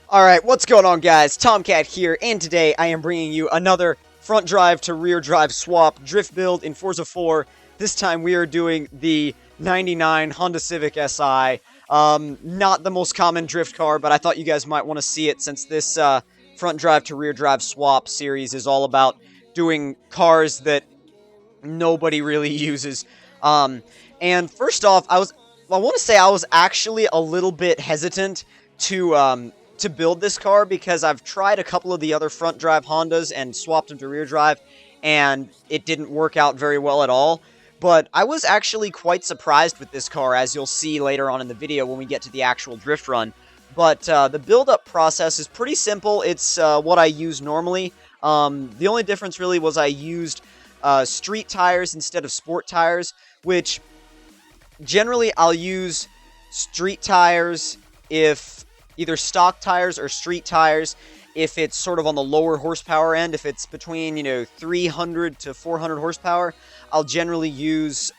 Alright, what's going on, guys? Tomcat here, and today I am bringing you another front drive to rear drive swap drift build in Forza 4. This time we are doing the 99 Honda Civic Si. Not the most common drift car, but I thought you guys might want to see it since this front drive to rear drive swap series is all about doing cars that nobody really uses. And first off, I want to say I was actually a little bit hesitant to build this car because I've tried a couple of the other front drive Hondas and swapped them to rear drive, and it didn't work out very well at all. But I was actually quite surprised with this car, as you'll see later on in the video when we get to the actual drift run. But the build-up process is pretty simple. It's what I use normally. The only difference really was I used street tires instead of sport tires, which generally I'll use street tires if either stock tires or street tires if it's sort of on the lower horsepower end. If it's between, 300 to 400 horsepower, I'll generally use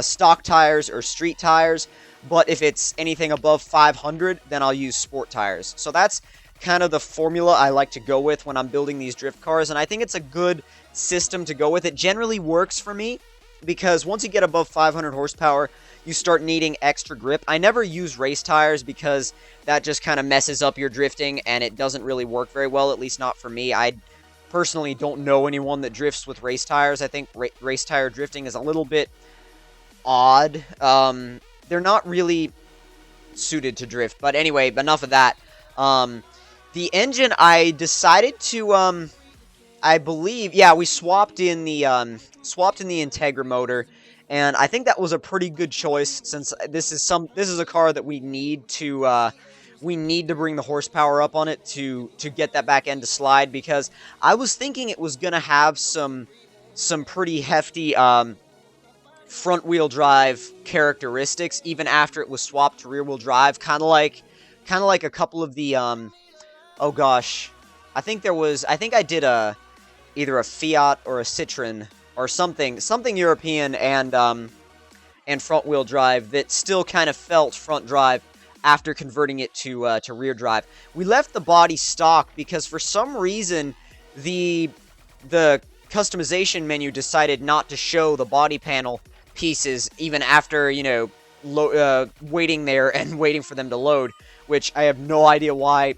stock tires or street tires. But if it's anything above 500, then I'll use sport tires. So that's kind of the formula I like to go with when I'm building these drift cars, and I think it's a good system to go with. It generally works for me because once you get above 500 horsepower, you start needing extra grip. I never use race tires because that just kind of messes up your drifting, and it doesn't really work very well, at least not for me. I personally don't know anyone that drifts with race tires. I think race tire drifting is a little bit odd. They're not really suited to drift. But anyway, enough of that. The engine, I decided to, I believe, yeah, we swapped in the Integra motor, and I think that was a pretty good choice since this is a car that we need to bring the horsepower up on it to get that back end to slide, because I was thinking it was gonna have some pretty hefty front wheel drive characteristics even after it was swapped to rear wheel drive, kind of like a couple of the oh gosh, I think I did either a Fiat or a Citroen or something European and front wheel drive that still kind of felt front drive after converting it to rear drive. We left the body stock because for some reason the customization menu decided not to show the body panel pieces even after, waiting there and waiting for them to load, which I have no idea why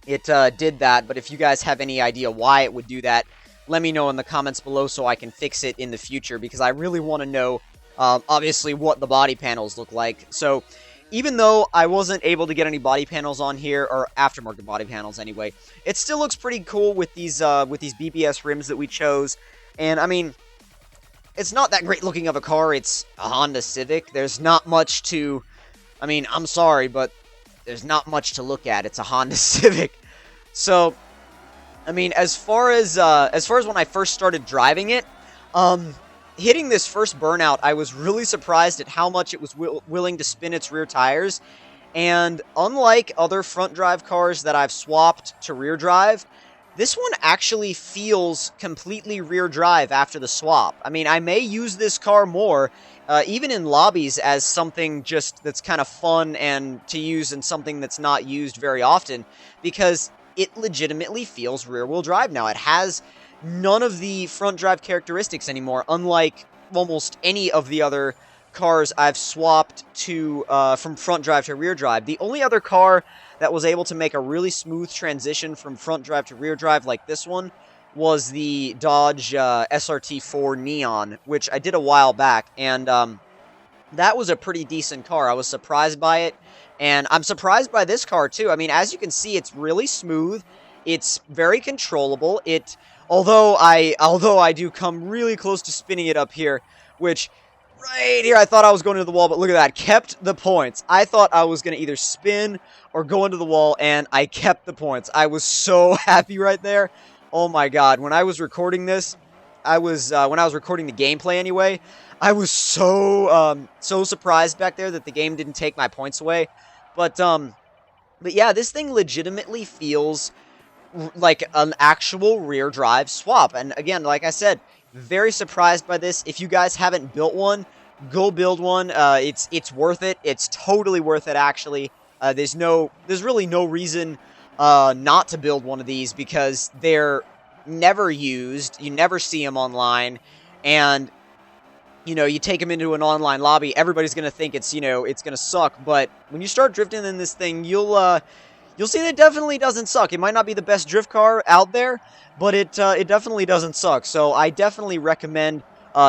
it did that. But if you guys have any idea why it would do that, let me know in the comments below so I can fix it in the future, because I really want to know, obviously, what the body panels look like. So, even though I wasn't able to get any body panels on here, or aftermarket body panels anyway, it still looks pretty cool with these BBS rims that we chose. And, I mean, it's not that great looking of a car. It's a Honda Civic. There's not much to... I mean, I'm sorry, but there's not much to look at. It's a Honda Civic. So, I mean, as far as when I first started driving it, hitting this first burnout, I was really surprised at how much it was willing to spin its rear tires. And unlike other front drive cars that I've swapped to rear drive, this one actually feels completely rear drive after the swap. I mean, I may use this car more, even in lobbies, as something just that's kind of fun and to use, and something that's not used very often, because it legitimately feels rear-wheel drive now. It has none of the front drive characteristics anymore, unlike almost any of the other cars I've swapped to from front drive to rear drive. The only other car that was able to make a really smooth transition from front drive to rear drive like this one was the Dodge SRT4 Neon, which I did a while back, and that was a pretty decent car. I was surprised by it, and I'm surprised by this car too. I mean, as you can see, it's really smooth. It's very controllable. Although I do come really close to spinning it up here, which right here I thought I was going into the wall, but look at that, kept the points. I thought I was going to either spin or go into the wall, and I kept the points. I was so happy right there. Oh my god, when I was recording this, when I was recording the gameplay anyway, I was so surprised back there that the game didn't take my points away. But yeah, this thing legitimately feels like an actual rear drive swap. And again, like I said, very surprised by this. If you guys haven't built one, go build one. It's worth it. It's totally worth it, actually. There's really no reason not to build one of these because they're never used. You never see them online, and you take them into an online lobby, everybody's gonna think it's it's gonna suck. But when you start drifting in this thing, you'll see that it definitely doesn't suck. It might not be the best drift car out there, but it definitely doesn't suck. So I definitely recommend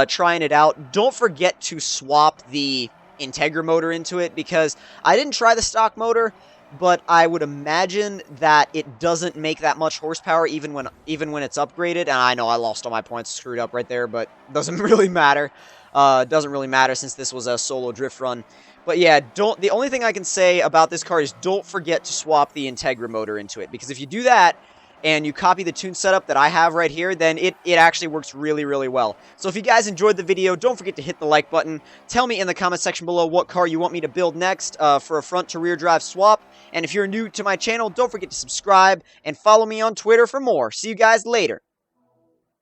trying it out. Don't forget to swap the Integra motor into it, because I didn't try the stock motor, but I would imagine that it doesn't make that much horsepower even when it's upgraded. And I know I lost all my points, screwed up right there, but doesn't really matter. Doesn't really matter since this was a solo drift run. But yeah, the only thing I can say about this car is don't forget to swap the Integra motor into it, because if you do that and you copy the tune setup that I have right here, then it actually works really, really well. So if you guys enjoyed the video, don't forget to hit the like button. Tell me in the comment section below what car you want me to build next for a front to rear drive swap. And if you're new to my channel, don't forget to subscribe and follow me on Twitter for more. See you guys later.